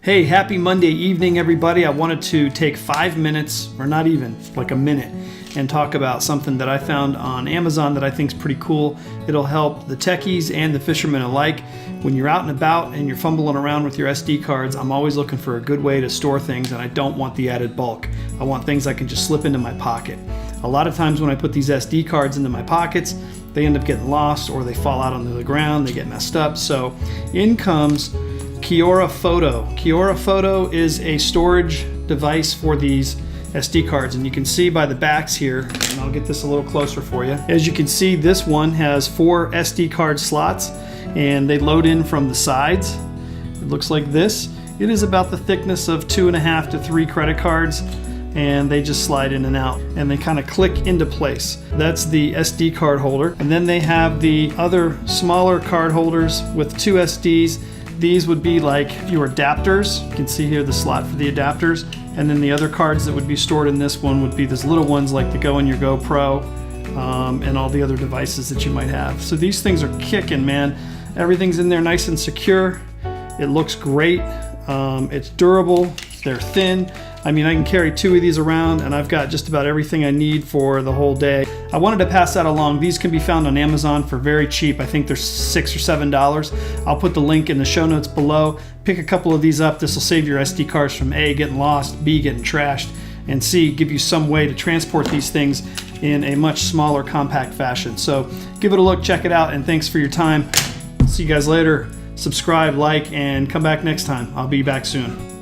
Hey, happy Monday evening, everybody. I wanted to take 5 minutes, or not even, like a minute, and talk about something that I found on Amazon that I think is pretty cool. It'll help the techies and the fishermen alike. When you're out and about and you're fumbling around with your SD cards, I'm always looking for a good way to store things, and I don't want the added bulk. I want things I can just slip into my pocket. A lot of times when I put these SD cards into my pockets, they end up getting lost or they fall out onto the ground, they get messed up. So in comes Kiorafoto. Kiorafoto is a storage device for these SD cards, and you can see by the backs here, and I'll get this a little closer for you. As you can see, this one has 4 SD card slots, and they load in from the sides. It looks like this. It is about the thickness of 2.5 to 3 credit cards, and they just slide in and out, and they kind of click into place. That's the SD card holder. And then they have the other smaller card holders with 2 SDs. These would be like your adapters. You can see here the slot for the adapters. And then the other cards that would be stored in this one would be these little ones like the Go in your GoPro and all the other devices that you might have. So these things are kicking, man. Everything's in there nice and secure. It looks great. It's durable. They're thin. I mean, I can carry 2 of these around, and I've got just about everything I need for the whole day. I wanted to pass that along. These can be found on Amazon for very cheap. I think they're $6 or $7. I'll put the link in the show notes below. Pick a couple of these up. This will save your SD cards from A, getting lost, B, getting trashed, and C, give you some way to transport these things in a much smaller, compact fashion. So give it a look, check it out, and thanks for your time. See you guys later. Subscribe, like, and come back next time. I'll be back soon.